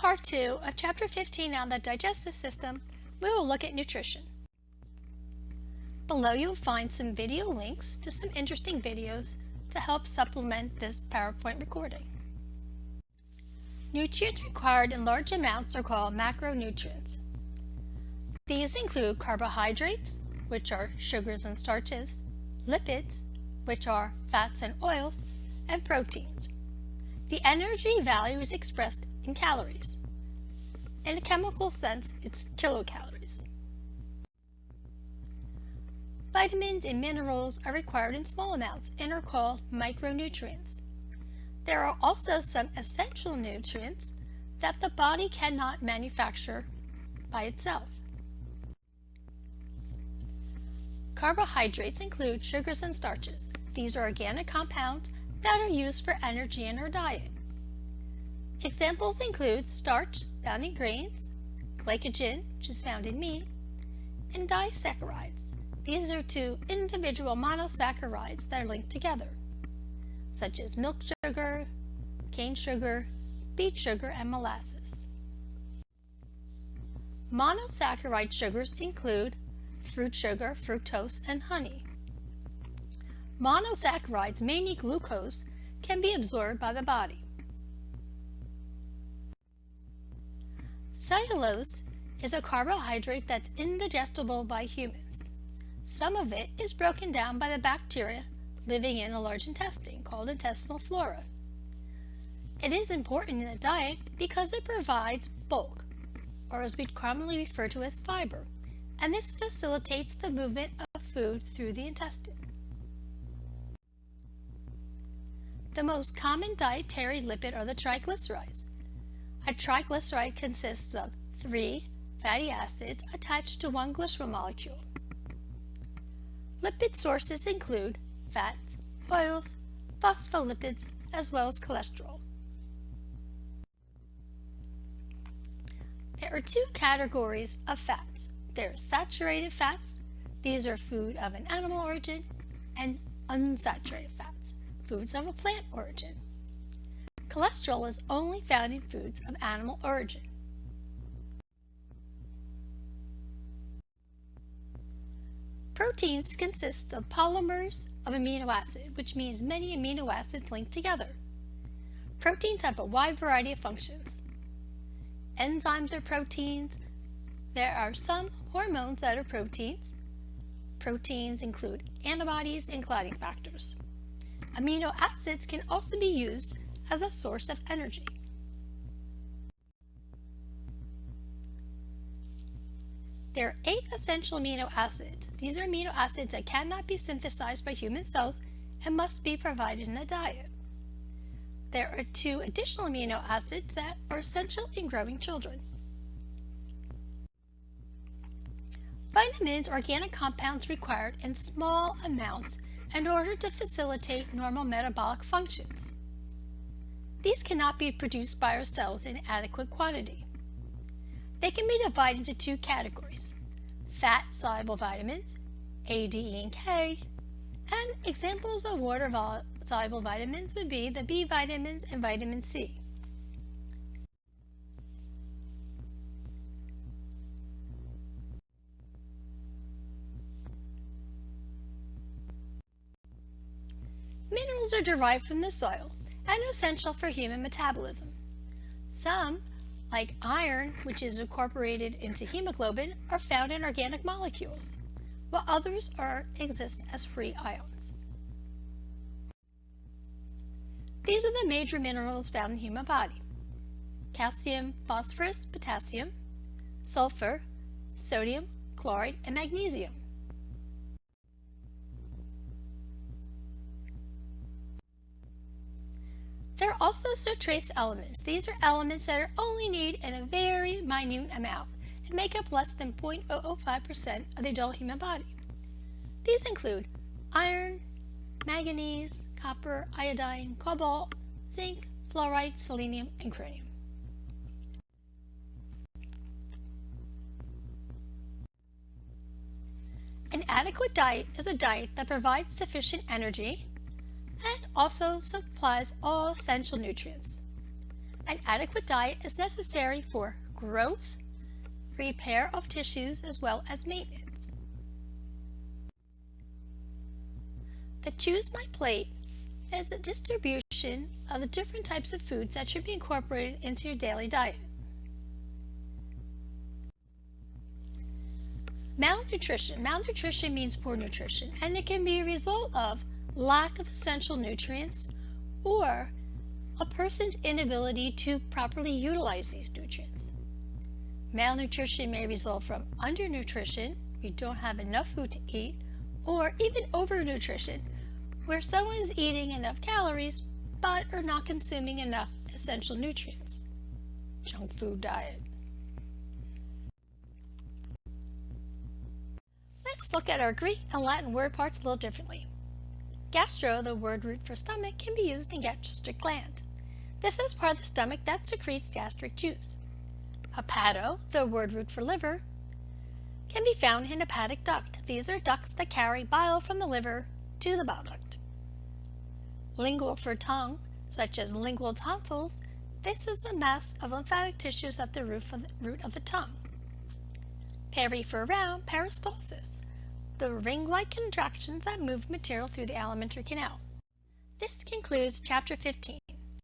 part 2 of Chapter 15 on the digestive system, we will look at nutrition. Below you'll find some video links to some interesting videos to help supplement this PowerPoint recording. Nutrients required in large amounts are called macronutrients. These include carbohydrates, which are sugars and starches, lipids, which are fats and oils, and proteins. The energy value is expressed in calories. In a chemical sense, it's kilocalories. Vitamins and minerals are required in small amounts and are called micronutrients. There are also some essential nutrients that the body cannot manufacture by itself. Carbohydrates include sugars and starches. These are organic compounds that are used for energy in our diet. Examples include starch, found in grains, glycogen, which is found in meat, and disaccharides. These are two individual monosaccharides that are linked together, such as milk sugar, cane sugar, beet sugar, and molasses. Monosaccharide sugars include fruit sugar, fructose, and honey. Monosaccharides, mainly glucose, can be absorbed by the body. Cellulose is a carbohydrate that's indigestible by humans. Some of it is broken down by the bacteria living in the large intestine, called intestinal flora. It is important in the diet because it provides bulk, or as we commonly refer to as fiber, and this facilitates the movement of food through the intestine. The most common dietary lipid are the triglycerides. A triglyceride consists of 3 fatty acids attached to one glycerol molecule. Lipid sources include fats, oils, phospholipids, as well as cholesterol. There are 2 categories of fats. There are saturated fats. These are food of an animal origin, and unsaturated fats, foods of a plant origin. Cholesterol is only found in foods of animal origin. Proteins consist of polymers of amino acid, which means many amino acids linked together. Proteins have a wide variety of functions. Enzymes are proteins. There are some hormones that are proteins. Proteins include antibodies and clotting factors. Amino acids can also be used as a source of energy. There are 8 essential amino acids. These are amino acids that cannot be synthesized by human cells and must be provided in the diet. There are 2 additional amino acids that are essential in growing children. Vitamins are organic compounds required in small amounts in order to facilitate normal metabolic functions. These cannot be produced by our cells in adequate quantity. They can be divided into 2 categories: fat-soluble vitamins, A, D, E, and K, and examples of water-soluble vitamins would be the B vitamins and vitamin C. Minerals are derived from the soil and are essential for human metabolism. Some, like iron, which is incorporated into hemoglobin, are found in organic molecules, while others exist as free ions. These are the major minerals found in the human body: calcium, phosphorus, potassium, sulfur, sodium, chloride, and magnesium. There are also some trace elements. These are elements that are only needed in a very minute amount and make up less than 0.005% of the adult human body. These include iron, manganese, copper, iodine, cobalt, zinc, fluoride, selenium, and chromium. An adequate diet is a diet that provides sufficient energy and also supplies all essential nutrients. An adequate diet is necessary for growth, repair of tissues, as well as maintenance. The Choose My Plate is a distribution of the different types of foods that should be incorporated into your daily diet. Malnutrition. Malnutrition means poor nutrition, and it can be a result of lack of essential nutrients or a person's inability to properly utilize these nutrients. Malnutrition may result from undernutrition, you don't have enough food to eat, or even overnutrition, where someone is eating enough calories but are not consuming enough essential nutrients. Junk food diet. Let's look at our Greek and Latin word parts a little differently. Gastro, the word root for stomach, can be used in gastric gland. This is part of the stomach that secretes gastric juice. Hepato, the word root for liver, can be found in hepatic duct. These are ducts that carry bile from the liver to the bile duct. Lingual for tongue, such as lingual tonsils, this is the mass of lymphatic tissues at the root of the tongue. Peri for round, peristalsis, the ring-like contractions that move material through the alimentary canal. This concludes Chapter 15.